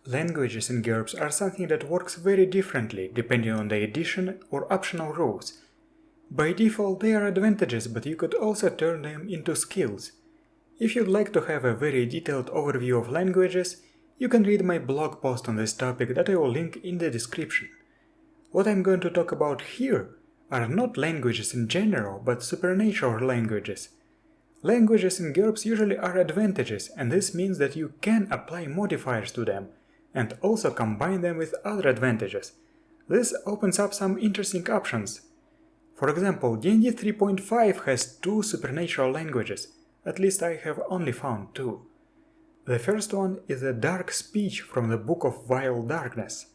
Languages in GURPS are something that works very differently depending on the addition or optional rules. By default they are advantages, but you could also turn them into skills. If you'd like to have a very detailed overview of languages, you can read my blog post on this topic that I will link in the description. What I'm going to talk about here are not languages in general, but supernatural languages. Languages in GURPS usually are advantages, and this means that you can apply modifiers to them, and also combine them with other advantages. This opens up some interesting options. For example, D&D 3.5 has two supernatural languages, at least I have only found two. The first one is a dark speech from the Book of Vile Darkness.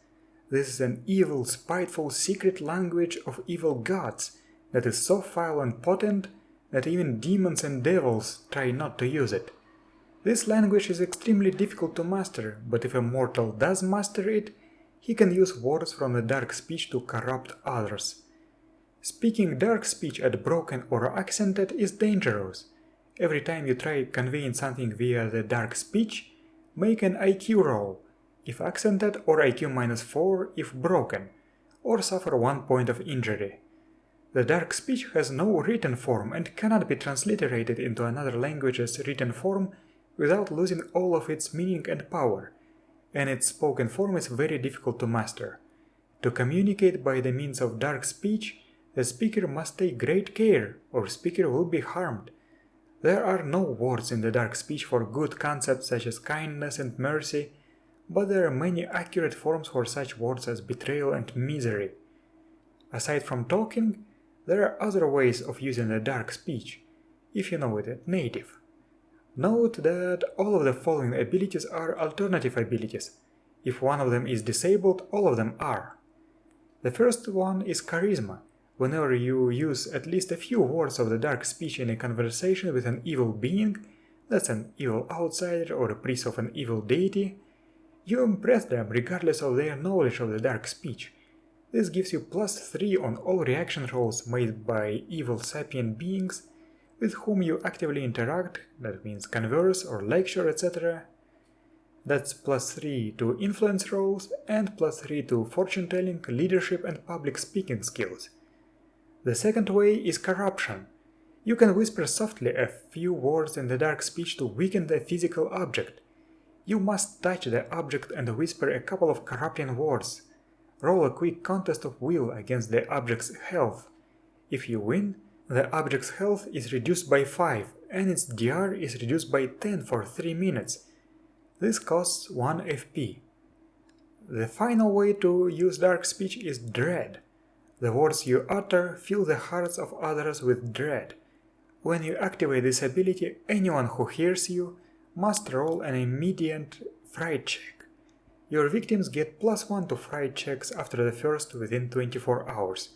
This is an evil, spiteful, secret language of evil gods that is so foul and potent that even demons and devils try not to use it. This language is extremely difficult to master, but if a mortal does master it, he can use words from the dark speech to corrupt others. Speaking dark speech at broken or accented is dangerous. Every time you try conveying something via the dark speech, make an IQ roll, if accented, or IQ -4 if broken, or suffer 1 point of injury. The dark speech has no written form and cannot be transliterated into another language's written form without losing all of its meaning and power, and its spoken form is very difficult to master. To communicate by the means of dark speech, the speaker must take great care, or speaker will be harmed. There are no words in the dark speech for good concepts such as kindness and mercy, but there are many accurate forms for such words as betrayal and misery. Aside from talking, there are other ways of using the dark speech, if you know it at native. Note that all of the following abilities are alternative abilities. If one of them is disabled, all of them are. The first one is charisma. Whenever you use at least a few words of the dark speech in a conversation with an evil being, that's an evil outsider or a priest of an evil deity, you impress them regardless of their knowledge of the dark speech. This gives you +3 on all reaction rolls made by evil sapient beings with whom you actively interact, that means converse or lecture, etc. That's +3 to influence rolls and +3 to fortune-telling, leadership and public speaking skills. The second way is corruption. You can whisper softly a few words in the dark speech to weaken the physical object. You must touch the object and whisper a couple of corrupting words. Roll a quick contest of will against the object's health. If you win, the object's health is reduced by 5 and its DR is reduced by 10 for 3 minutes. This costs 1 FP. The final way to use dark speech is dread. The words you utter fill the hearts of others with dread. When you activate this ability, anyone who hears you must roll an immediate fright check. Your victims get +1 to fright checks after the first within 24 hours.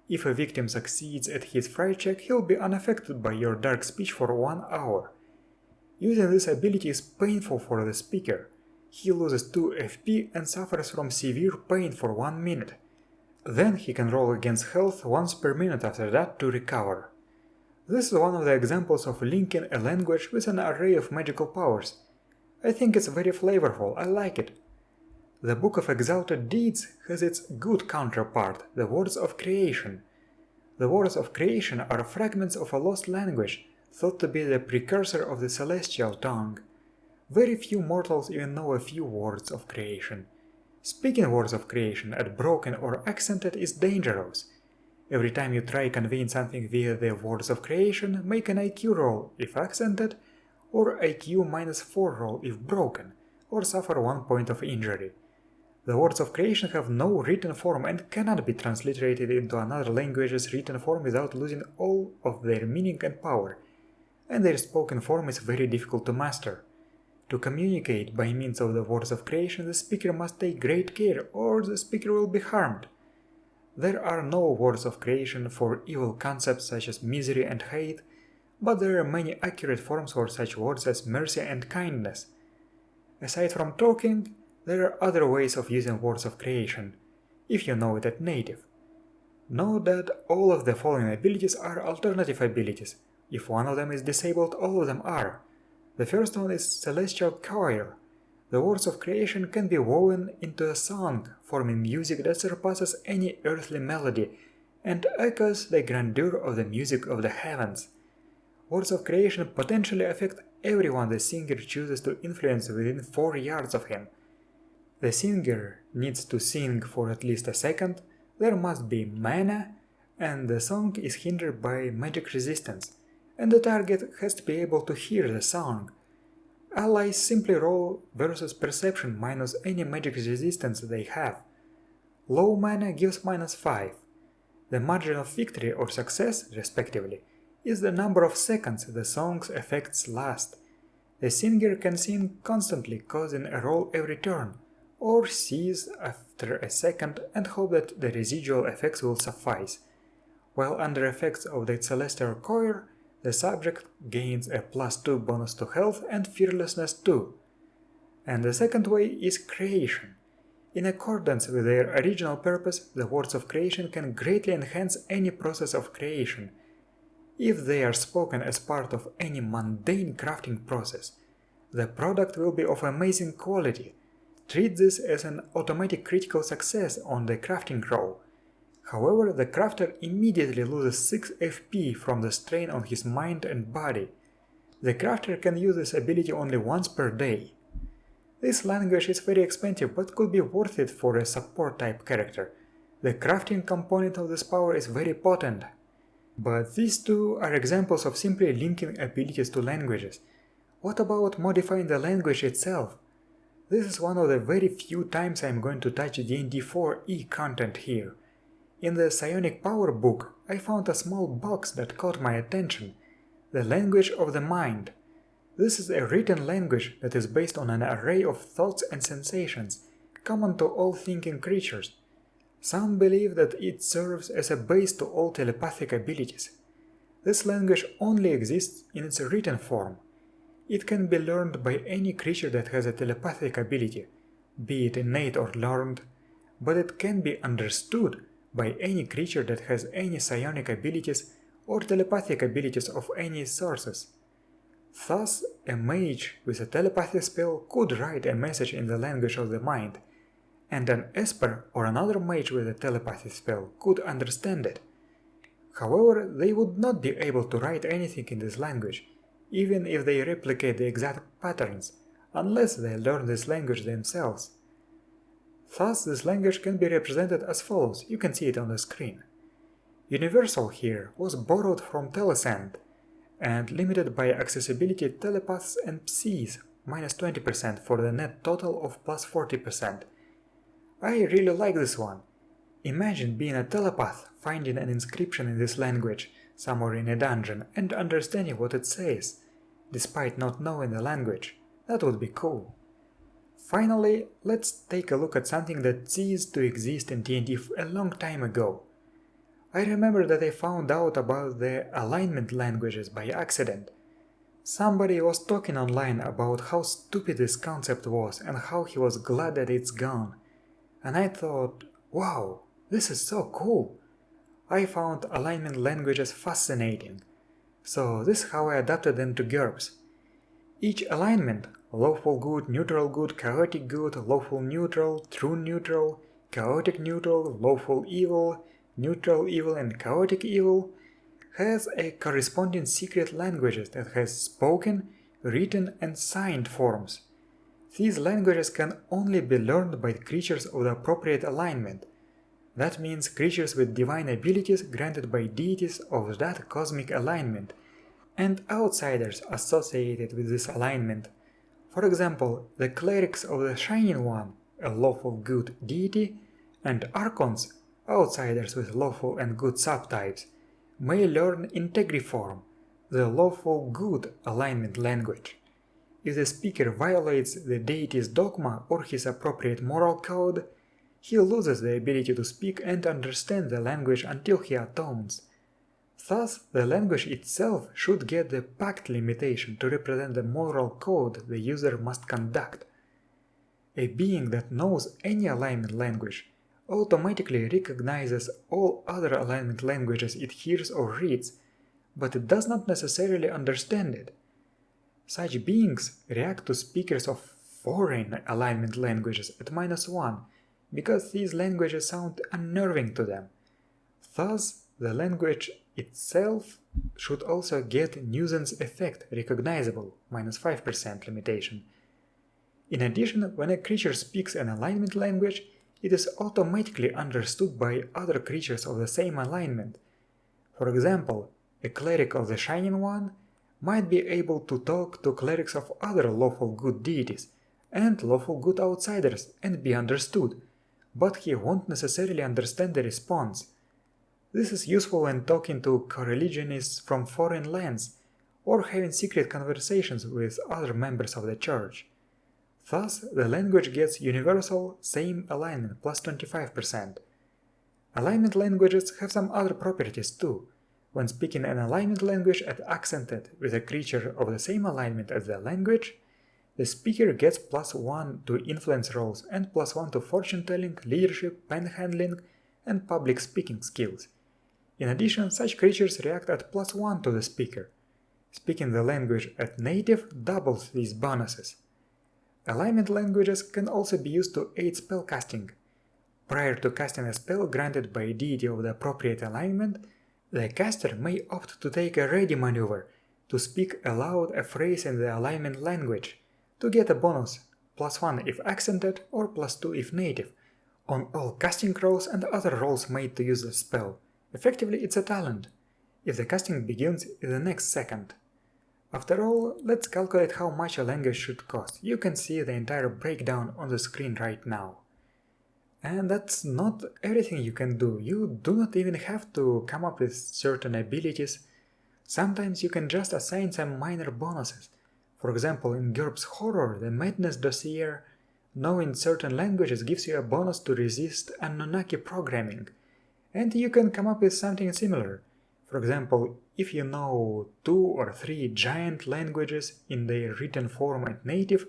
If a victim succeeds at his fright check, he'll be unaffected by your dark speech for 1 hour. Using this ability is painful for the speaker. He loses 2 FP and suffers from severe pain for 1 minute. Then he can roll against health once per minute after that to recover. This is one of the examples of linking a language with an array of magical powers. I think it's very flavorful, I like it. The Book of Exalted Deeds has its good counterpart, the Words of Creation. The Words of Creation are fragments of a lost language, thought to be the precursor of the celestial tongue. Very few mortals even know a few words of creation. Speaking words of creation at broken or accented is dangerous. Every time you try conveying something via the words of creation, make an IQ roll if accented, or IQ -4 roll if broken, or suffer 1 point of injury. The words of creation have no written form and cannot be transliterated into another language's written form without losing all of their meaning and power, and their spoken form is very difficult to master. To communicate by means of the words of creation, the speaker must take great care, or the speaker will be harmed. There are no words of creation for evil concepts such as misery and hate, but there are many accurate forms for such words as mercy and kindness. Aside from talking, there are other ways of using words of creation, if you know it at native. Note that all of the following abilities are alternative abilities. If one of them is disabled, all of them are. The first one is Celestial Choir. The words of creation can be woven into a song, forming music that surpasses any earthly melody and echoes the grandeur of the music of the heavens. Words of creation potentially affect everyone the singer chooses to influence within 4 yards of him. The singer needs to sing for at least a second, there must be mana, and the song is hindered by magic resistance, and the target has to be able to hear the song. Allies simply roll versus perception minus any magic resistance they have. Low mana gives -5. The margin of victory or success, respectively, is the number of seconds the song's effects last. The singer can sing constantly, causing a roll every turn, or cease after a second and hope that the residual effects will suffice. While under effects of the celestial choir, the subject gains a +2 bonus to health and fearlessness too. And the second way is creation. In accordance with their original purpose, the words of creation can greatly enhance any process of creation. If they are spoken as part of any mundane crafting process, the product will be of amazing quality. Treat this as an automatic critical success on the crafting roll. However, the crafter immediately loses 6 FP from the strain on his mind and body. The crafter can use this ability only once per day. This language is very expensive but could be worth it for a support type character. The crafting component of this power is very potent. But these two are examples of simply linking abilities to languages. What about modifying the language itself? This is one of the very few times I am going to touch D&D 4e content here. In the Psionic Power book, I found a small box that caught my attention. The language of the mind. This is a written language that is based on an array of thoughts and sensations, common to all thinking creatures. Some believe that it serves as a base to all telepathic abilities. This language only exists in its written form. It can be learned by any creature that has a telepathic ability, be it innate or learned, but it can be understood by any creature that has any psionic abilities or telepathic abilities of any sources. Thus, a mage with a telepathy spell could write a message in the language of the mind, and an esper or another mage with a telepathy spell could understand it. However, they would not be able to write anything in this language, even if they replicate the exact patterns, unless they learn this language themselves. Thus, this language can be represented as follows, you can see it on the screen. Universal here was borrowed from Telesend, and limited by accessibility telepaths and psis, -20% for the net total of +40%. I really like this one. Imagine being a telepath, finding an inscription in this language, somewhere in a dungeon, and understanding what it says, despite not knowing the language. That would be cool. Finally, let's take a look at something that ceased to exist in D&D a long time ago. I remember that I found out about the alignment languages by accident. Somebody was talking online about how stupid this concept was and how he was glad that it's gone. And I thought, wow, this is so cool. I found alignment languages fascinating. So this is how I adapted them to GURPS. Each alignment, lawful good, neutral good, chaotic good, lawful neutral, true neutral, chaotic neutral, lawful evil, neutral evil and chaotic evil, has a corresponding secret languages that has spoken, written and signed forms. These languages can only be learned by creatures of the appropriate alignment. That means creatures with divine abilities granted by deities of that cosmic alignment, and outsiders associated with this alignment. For example, the clerics of the Shining One, a lawful good deity, and archons, outsiders with lawful and good subtypes, may learn Integriform, the lawful good alignment language. If the speaker violates the deity's dogma or his appropriate moral code, he loses the ability to speak and understand the language until he atones. Thus, the language itself should get the pact limitation to represent the moral code the user must conduct. A being that knows any alignment language automatically recognizes all other alignment languages it hears or reads, but it does not necessarily understand it. Such beings react to speakers of foreign alignment languages at -1, because these languages sound unnerving to them. Thus, the language itself should also get nuisance effect recognizable, -5% limitation. In addition, when a creature speaks an alignment language, it is automatically understood by other creatures of the same alignment. For example, a cleric of the Shining One might be able to talk to clerics of other lawful good deities and lawful good outsiders and be understood, but he won't necessarily understand the response. This is useful when talking to co-religionists from foreign lands or having secret conversations with other members of the church. Thus, the language gets universal same alignment plus 25%. Alignment languages have some other properties too. When speaking an alignment language and accented with a creature of the same alignment as the language, the speaker gets +1 to influence rolls and +1 to fortune-telling, leadership, panhandling, and public speaking skills. In addition, such creatures react at +1 to the speaker. Speaking the language at native doubles these bonuses. Alignment languages can also be used to aid spellcasting. Prior to casting a spell granted by a deity of the appropriate alignment, the caster may opt to take a ready maneuver to speak aloud a phrase in the alignment language to get a bonus +1 if accented or +2 if native on all casting rolls and other rolls made to use the spell. Effectively, it's a talent, if the casting begins in the next second. After all, let's calculate how much a language should cost. You can see the entire breakdown on the screen right now. And that's not everything you can do. You do not even have to come up with certain abilities. Sometimes you can just assign some minor bonuses. For example, in GURPS Horror, the Madness Dossier, knowing certain languages gives you a bonus to resist Anunnaki programming. And you can come up with something similar. For example, if you know 2 or 3 giant languages in their written form and native,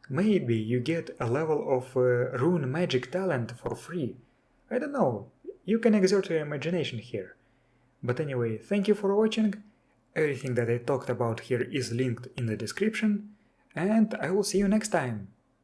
maybe you get a level of rune magic talent for free. I don't know, you can exert your imagination here. But anyway, thank you for watching. Everything that I talked about here is linked in the description, and I will see you next time.